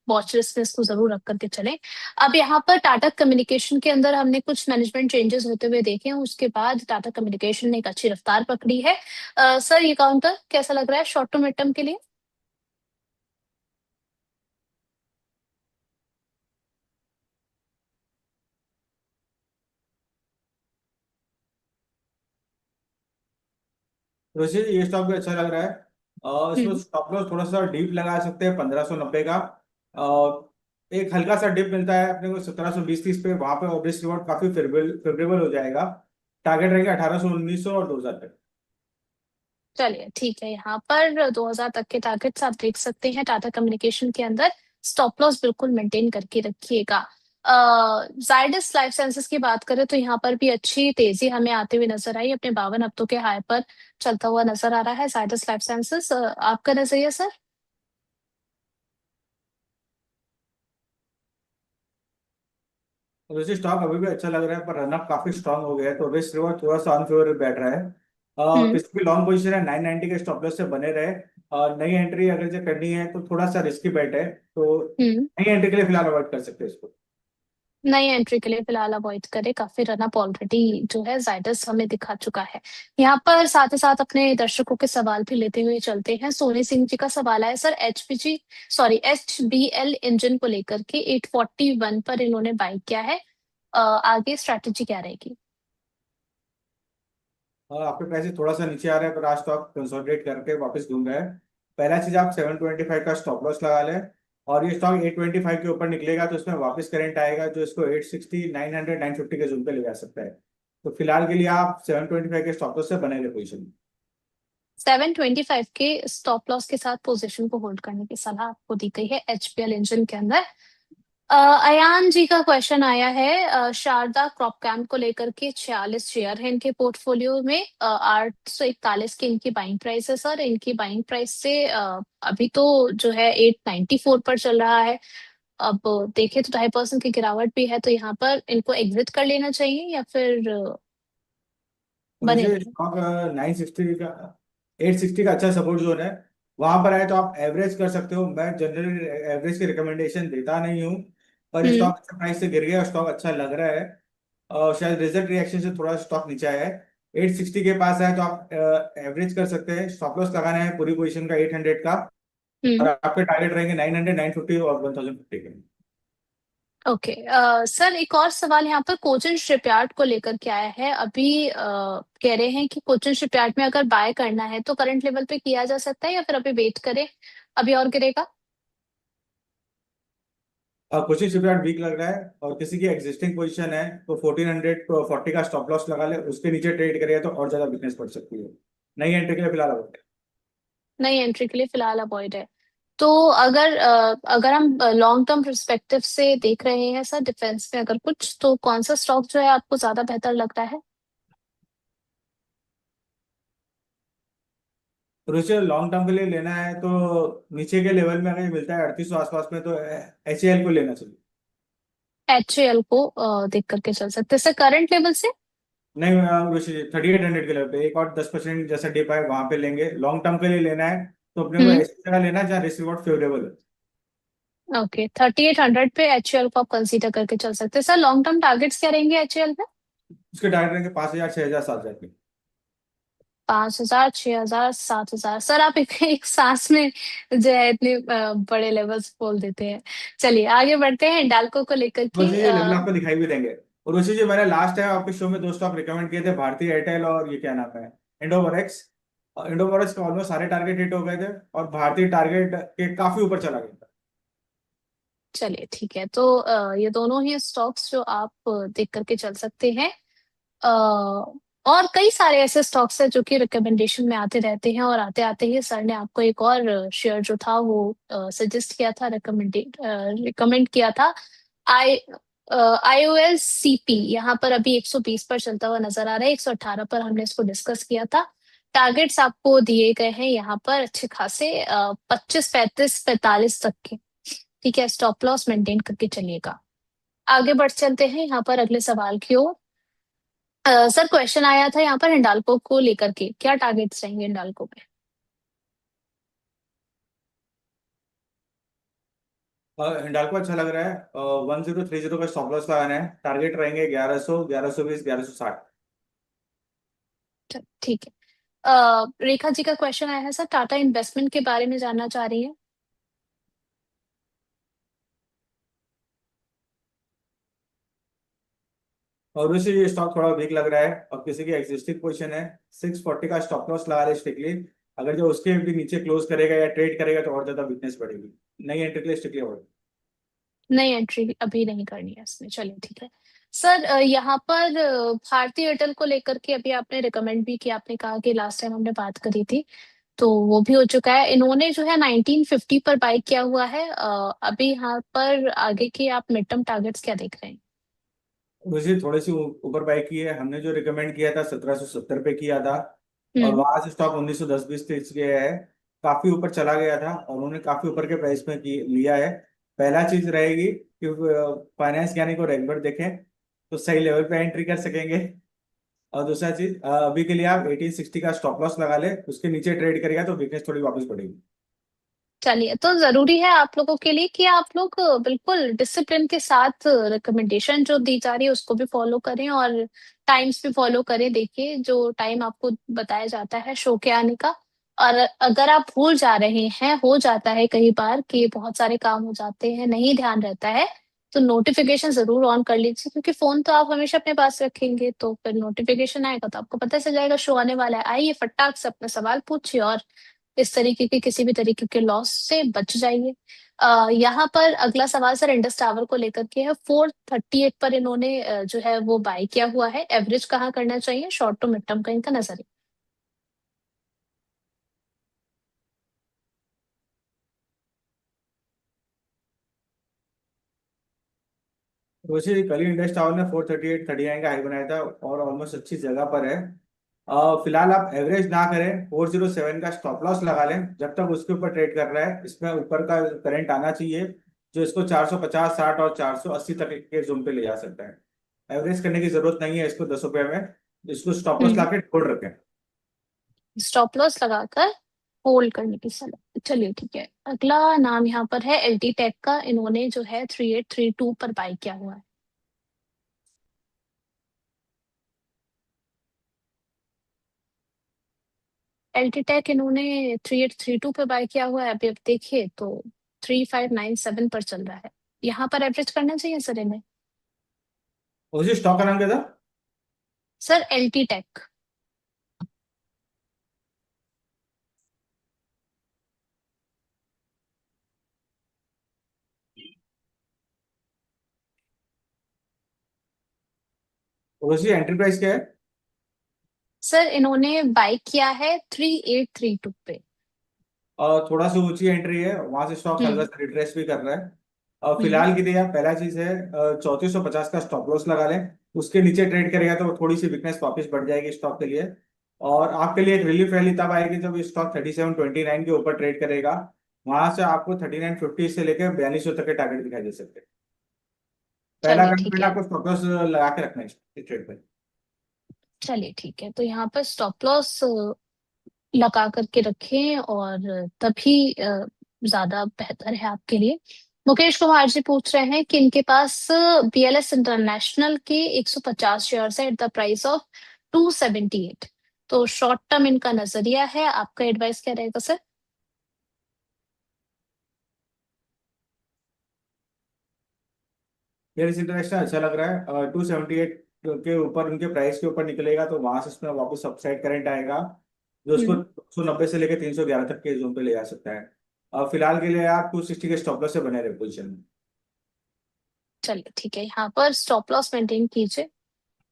Watch list में इसको जरूर रख करके चलें। अब यहाँ पर टाटा कम्युनिकेशन के अंदर हमने कुछ मैनेजमेंट चेंजेस होते हुए देखे हैं, उसके बाद टाटा कम्युनिकेशन ने एक अच्छी रफ्तार पकड़ी है। सर ये काउंटर कैसा लग रहा है शॉर्ट टू मिड टर्म के लिए? रोशी, ये स्टॉक भी अच्छा लग रहा है। इसमें हम्म। स्टॉप लॉस थोड़ा सा डीप लगा सकते हैं 1590 का। एक हल्का सा डिप मिलता है अपने को 1720-30 पे, वहां पे रिस्क रिवॉर्ड काफी फेवरेबल हो जाएगा। टारगेट रहेंगे 1800, 1900 और 2000 पे। चलिए ठीक है, यहाँ पर 2000 तक के टारगेट्स आप देख सकते हैं टाटा कम्युनिकेशन के अंदर। स्टॉप लॉस बिल्कुल मेंटेन करके रखिएगा। जायडस लाइफ साइंसेस की बात करें तो यहाँ पर भी अच्छी तेजी हमें आते हुए नजर आई, अपने 52 हफ्तों के हाई पर चलता हुआ नजर आ रहा है जायडस लाइफ साइंसेस। आपका नजरिया सर? रोशी, स्टॉक अभी भी अच्छा लग रहा है पर रनअप काफी स्ट्रांग हो गया है, तो रिस्क रिवॉर्ड थोड़ा सा अनफेवरेबल बैठ रहा है। हम्म। किसी भी लॉन्ग पोजीशन है 990 के स्टॉप लॉस से बने रहे। नई एंट्री अगर जो करनी है तो थोड़ा सा रिस्की बैट है, तो हम्म। नई एंट्री के लिए फिलहाल अवॉइड कर सकते हैं इसको। नई एंट्री के लिए फिलहाल अवॉइड करें, काफी रन अप ऑलरेडी जो है जायडस हमें दिखा चुका है। यहाँ पर साथ ही साथ अपने दर्शकों के सवाल भी लेते हुए चलते हैं। सोनी सिंह जी का सवाल है sir, HPG sorry HBL engine को लेकर के 841 पर इन्होंने बाई किया है। आगे स्ट्रैटेजी क्या रहेगी? आपके पैसे थोड़ा सा नीचे आ रहे हैं पर आज तो आप कंसोलिडेट करके वापस घूम रहे हैं। पहला चीज, आप 725 का स्टॉप लॉस लगा लें। और ये स्टॉक 825 के ऊपर निकलेगा तो इसमें वापस करंट आएगा जो इसको 860, 900, 950 के जोन पे ले जा सकता है। तो फिलहाल के लिए आप 725 के स्टॉप लॉस से बने रहे पोजिशन। 725 के स्टॉप लॉस के साथ पोजीशन को होल्ड करने की सलाह आपको दी गई है HBL इंजन के अंदर। अयान जी का क्वेश्चन आया है, शारदा क्रॉप कैम्प को लेकर के 46 शेयर है इनके पोर्टफोलियो में, 841 की इनकी बाइंग प्राइस है सर। इनकी बाइंग प्राइस से अभी तो जो है 894 पर चल रहा है। अब देखें तो 2.5% की गिरावट भी है, तो यहाँ पर इनको एग्जिट कर लेना चाहिए या फिर बने मुझे रहें? स्टॉक 960 का, 860 का अच्छा सपोर्ट जोन है। वहां पर आए तो आप एवरेज कर सकते हो। मैं जनरली एवरेज की रिकमेंडेशन देता नहीं हूँ, पर हम्म। स्टॉक अच्छा प्राइस से गिर गया, स्टॉक अच्छा लग रहा है। और शायद रिजल्ट रिएक्शन से थोड़ा स्टॉक नीचे आया है। 860 के पास है तो आप एवरेज कर सकते हैं। स्टॉप लॉस लगाना है पूरी पोजीशन का 800 का। और हम्म। आपके टारगेट रहेंगे 900, 950 और 1050 के। ओके। सर एक और सवाल यहाँ पर कोचिन शिपयार्ड को लेकर के आया है। अभी कह रहे हैं कि कोचिन शिपयार्ड में अगर बाय करना है तो करंट लेवल पे किया जा सकता है या फिर अभी वेट करें, अभी और गिरेगा? कोचिंग शिपयार्ड वीक लग रहा है और किसी की एग्जिस्टिंग पोजीशन है तो 1440 का स्टॉप लॉस लगा ले, उसके नीचे ट्रेड करेगा तो और ज्यादा वीकनेस पड़ सकती है। नई एंट्री के लिए फिलहाल अवॉइड। नई एंट्री के लिए फिलहाल अवॉइड है। तो अगर हम लॉन्ग टर्म परस्पेक्टिव से देख रहे हैं सर डिफेंस में अगर कुछ, तो कौन सा स्टॉक जो है आपको ज्यादा बेहतर लगता है? तो उसे लॉन्ग टर्म के लिए लेना है तो नीचे के लेवल में अगर ये मिलता है 3800 आसपास में तो HAL को लेना चाहिए। HAL को देख करके चल सकते हैं सर करंट लेवल से? नहीं, 3800 के लेवल पे एक और 10% जैसा डिप है वहां पे लेंगे। लॉन्ग टर्म के लिए लेना है तो अपने को हम्म। ऐसी जगह लेना है जहाँ रिस्क रिवॉर्ड फेवरेबल है। ओके, 3800 पे HAL को आप कंसीडर करके चल सकते हैं सर। लॉन्ग टर्म टारगेट्स क्या रहेंगे HAL पे? उसके टारगेट रहेंगे 5000, 6000, 7000 के। 5000, 6000, 7000 सर। आप एक सांस में जो है इतने बड़े लेवल्स बोल देते हैं। चलिए आगे बढ़ते हैं हिंडाल्को को लेकर बस के। ये लेवल आपको दिखाई भी देंगे। और उसी जो मैंने लास्ट टाइम आपके शो में दो स्टॉक रिकमेंड किए थे, भारतीय एयरटेल और ये क्या नाम है, इंडोवरेक्स। इंडोवरेक्स के ऑलमोस्ट सारे टारगेट हिट हो गए थे और भारतीय टारगेट के काफी ऊपर चला गया था। चलिए ठीक है, तो ये दोनों ही स्टॉक्स जो आप देख करके चल सकते हैं। अ, और कई सारे ऐसे स्टॉक्स हैं जो कि रिकमेंडेशन में आते रहते हैं, और आते आते ही सर ने आपको एक और शेयर जो था वो सजेस्ट किया था, रिकमेंड किया था। आई IOLCP यहाँ पर अभी 120 पर चलता हुआ नजर आ रहा है, 118 पर हमने इसको डिस्कस किया था। टारगेट्स आपको दिए गए हैं यहाँ पर अच्छे खासे 25, 35, 45 तक के। ठीक है, स्टॉप लॉस मेंटेन करके चलिएगा। आगे बढ़ चलते हैं यहाँ पर अगले सवाल की ओर। सर क्वेश्चन आया था यहाँ पर हिंडाल्को को लेकर के, क्या टारगेट्स रहेंगे हिंडाल्को पे? हिंडाल्को अच्छा लग रहा है। 1030 का स्टॉप लॉस लगाना है, टारगेट रहेंगे 1100, 1120, 1160। ठीक है। रेखा जी का क्वेश्चन आया है सर, टाटा इन्वेस्टमेंट के बारे में जानना चाह रही है। और वैसे ये स्टॉक थोड़ा वीक लग रहा है और किसी की एग्जिस्टिंग पोजीशन है, 640 का स्टॉप लॉस लगा ले स्ट्रिक्टली। अगर जो उसके भी नीचे क्लोज करेगा या ट्रेड करेगा तो और ज्यादा वीकनेस बढ़ेगी। नई एंट्री के लिए स्ट्रिक्टली अवॉइड। नई एंट्री अभी नहीं करनी है इसमें, चलिए ठीक है। सर यहाँ पर भारतीय एयरटेल को लेकर के अभी आपने रिकमेंड भी किया, आपने कहा कि लास्ट टाइम हमने बात करी थी, तो वो भी हो चुका है। इन्होंने जो है 1950 पर बाय किया हुआ है। अभी यहाँ पर आगे के आप मिड टर्म टारगेट्स क्या देख रहे हैं? वैसे थोड़ी सी ऊपर बाई की है, हमने जो रिकमेंड किया था 1770 पे किया था। और हम्म। वहां से स्टॉक 1910 20 30 गया है। काफी ऊपर चला गया था और उन्होंने काफी ऊपर के प्राइस में लिया है। पहला चीज रहेगी कि फाइनेंस यानी को रेगुलर देखें तो सही लेवल पे एंट्री कर सकेंगे। और दूसरा चीज, अभी के लिए आप 1860 का स्टॉप लॉस लगा ले, उसके नीचे ट्रेड करेगा तो वीकनेस थोड़ी वापस बढ़ेगी। चलिए, तो जरूरी है आप लोगों के लिए कि आप लोग बिल्कुल डिसिप्लिन के साथ रिकमेंडेशन जो दी जा रही है उसको भी फॉलो करें, और टाइम्स भी फॉलो करें। देखिए, जो टाइम आपको बताया जाता है शो के आने का, और अगर आप भूल जा रहे हैं, हो जाता है कई बार कि बहुत सारे काम हो जाते हैं, नहीं ध्यान रहता है, तो नोटिफिकेशन जरूर ऑन कर लीजिए, क्योंकि फोन तो आप हमेशा अपने पास रखेंगे, तो फिर नोटिफिकेशन आएगा तो आपको पता चल जाएगा शो आने वाला है। आइए फटाक से अपना सवाल पूछिए और इस तरीके के किसी भी तरीके के लॉस से बच जाइए। यहाँ पर अगला सवाल सर इंडस टावर को लेकर के है। 438 पर इन्होंने जो है वो बाय किया हुआ है। एवरेज कहाँ करना चाहिए, शॉर्ट टू मिड टर्म का इनका नजरिया? वैसे कल ही इंडस टावर ने 438 39 का हाई बनाया था और ऑलमोस्ट अच्छी जगह पर है। फिलहाल आप एवरेज ना करें, 407 का स्टॉप लॉस लगा लें। जब तक उसके ऊपर ट्रेड कर रहा है इसमें ऊपर का करंट आना चाहिए, जो इसको 450 60 और 480 तक के जोन पे ले जा सकता है। एवरेज करने की जरूरत नहीं है इसको 10 रुपए में। इसको स्टॉप लॉस हम्म। लाके होल्ड रखें। स्टॉप लॉस लगाकर होल्ड करने की सलाह, चलिए ठीक है। अगला नाम यहाँ पर है एलटी टेक का। इन्होंने जो है 3832 पर बाय किया हुआ है। एलटी टेक इन्होंने 3832 पे बाय किया हुआ है। अभी अब देखिए तो 3597 पर चल रहा है। यहाँ पर एवरेज करना चाहिए सर इन्हें? उसी स्टॉक का नाम क्या था? Sir LT tech. उसी एंट्री प्राइस क्या है? सर इन्होंने बाय किया है 3832 पे। और थोड़ा सा ऊंची एंट्री है, वहां से स्टॉक हल्का हम्म। सा रिट्रेस भी कर रहा है। और हम्म। फिलहाल के लिए आप पहला चीज है 3450 का स्टॉप लॉस लगा लें। उसके नीचे ट्रेड करेगा तो थोड़ी सी वीकनेस वापस बढ़ जाएगी स्टॉक के लिए। और आपके लिए एक रिलीफ रैली तब आएगी जब ये स्टॉक 3729 के ऊपर ट्रेड करेगा। वहां से आपको 3950 से लेकर 4200 तक के टारगेट दिखाई दे सकते हैं। पहला चलिए ठीक कमिटमेंट है। आपको स्टॉप लॉस लगा के रखना है इस ट्रेड पे। चलिए ठीक है, तो यहाँ पर स्टॉप लॉस लगा करके रखें, और तभी ज्यादा बेहतर है आपके लिए। मुकेश कुमार जी पूछ रहे हैं कि इनके पास बीएलएस इंटरनेशनल के 150 शेयर्स है एट द प्राइस ऑफ 278। तो शॉर्ट टर्म इनका नजरिया है, आपका एडवाइस क्या रहेगा सर? एयरस इंटरनेशनल अच्छा लग रहा है। 278 के ऊपर उनके प्राइस के ऊपर निकलेगा तो वहां से उसमें वापस अपसाइड करंट आएगा, जो उसको हम्म। 290 से लेकर 311 तक के जोन पे ले जा सकता है। और फिलहाल के लिए आप 260 के स्टॉप लॉस से बने रहे पोजिशन में। चलिए ठीक है, यहाँ पर स्टॉप लॉस मेंटेन कीजिए।